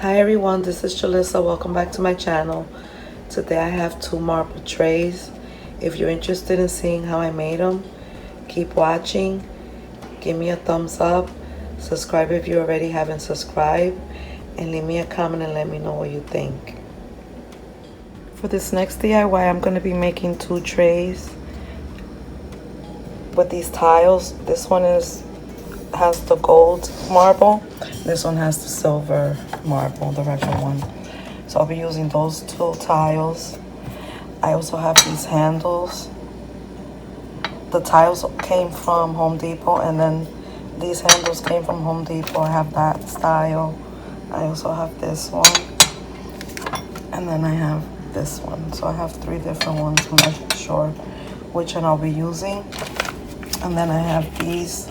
Hi everyone, this is Jalissa. Welcome back to my channel. Today I have two marble trays. If you're interested in seeing how I made them, keep watching. Give me a thumbs up. Subscribe if you already haven't subscribed. And leave me a comment and let me know what you think. For this next DIY, I'm going to be making two trays with these tiles. This one has the gold marble. This one has the silver marble, the regular one. So I'll be using those two tiles. I also have these handles. The tiles came from Home Depot, and then these handles came from Home Depot. I have that style. I also have this one, and then I have this one. So I have three different ones. I'm not sure which one I'll be using. And then I have these.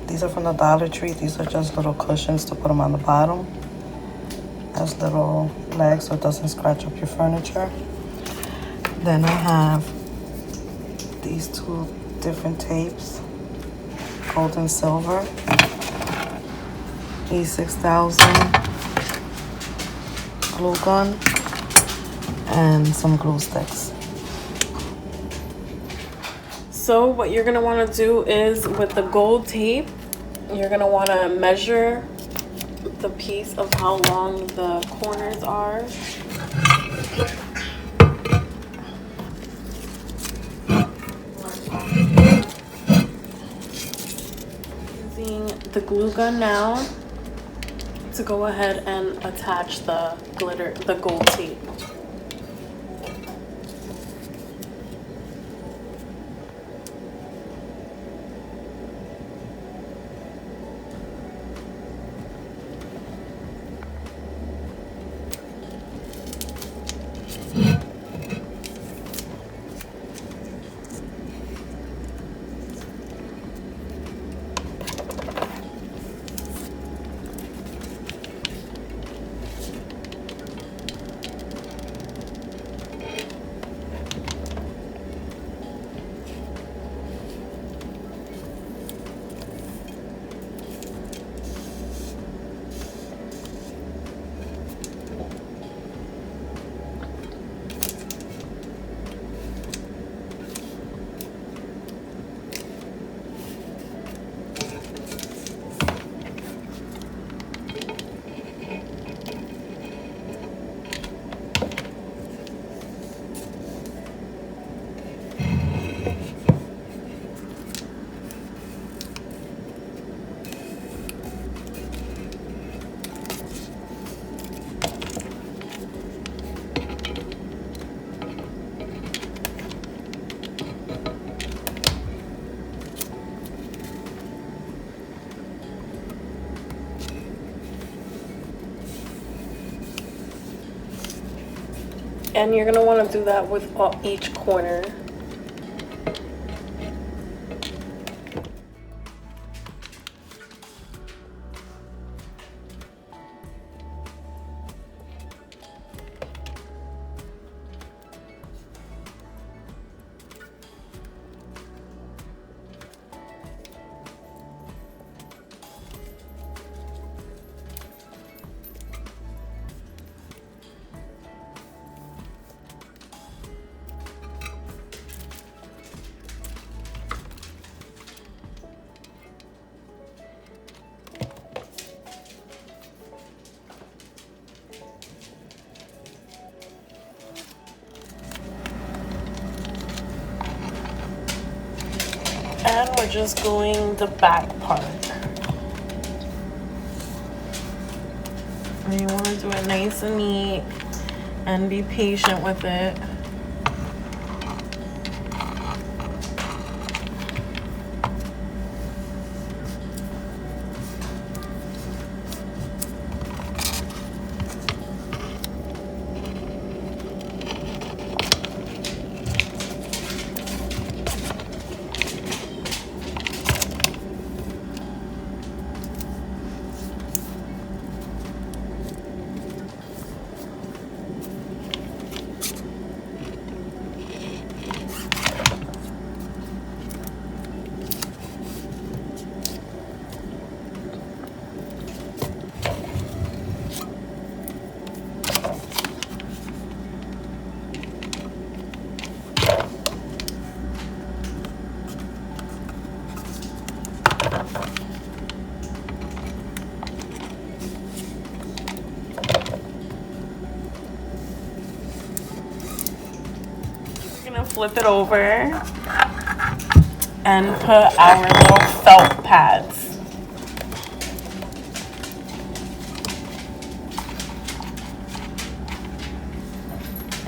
These are from the Dollar Tree. These are just little cushions to put them on the bottom. Has little legs so it doesn't scratch up your furniture. Then I have these two different tapes, gold and silver. E6000 glue gun and some glue sticks. So what you're gonna want to do is, with the gold tape, you're gonna want to measure the piece of how long the corners are. Using the glue gun now to go ahead and attach the gold tape. And you're gonna want to do that with each corner. And we're just going the back part. And you want to do it nice and neat and be patient with it. flip it over and put our little felt pads.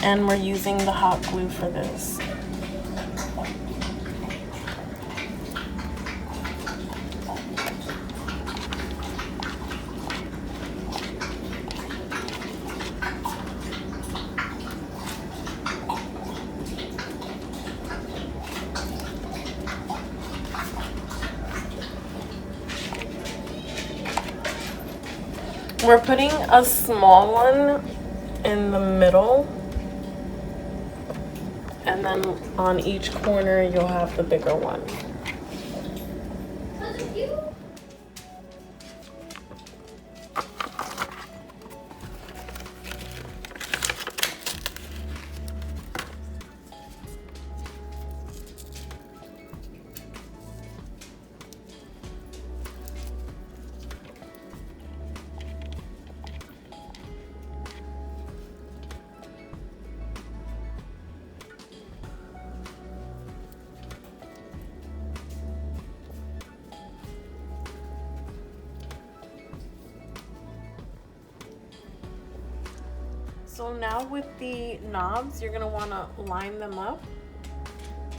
And we're using the hot glue for this. We're putting a small one in the middle, and then on each corner you'll have the bigger one. So now with the knobs, you're gonna wanna line them up.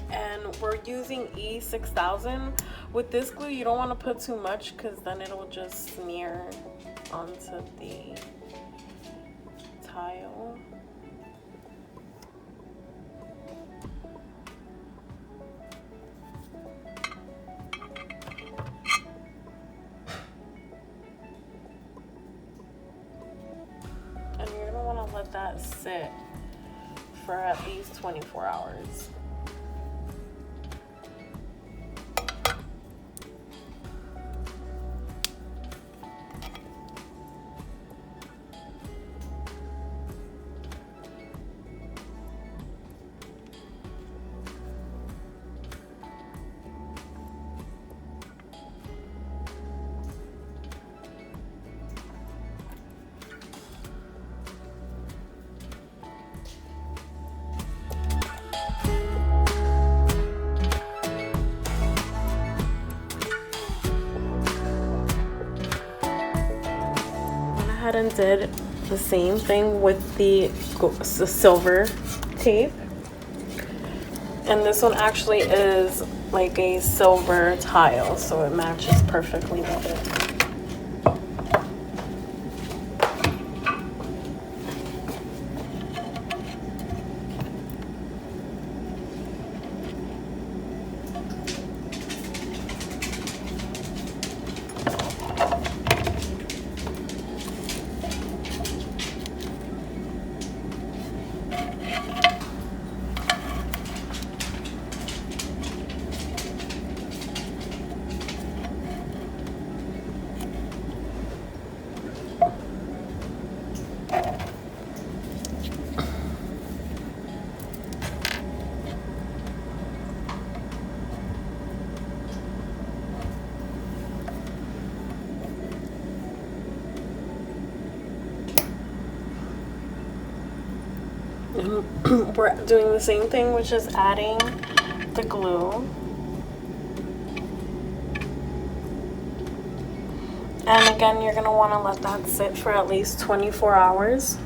And we're using E6000. With this glue, you don't wanna put too much because then it'll just smear onto the tile. And you're gonna wanna let that sit for at least 24 hours. And did the same thing with the silver tape, and this one actually is like a silver tile, so it matches perfectly with it. We're doing the same thing, which is adding the glue. And again, you're gonna wanna let that sit for at least 24 hours.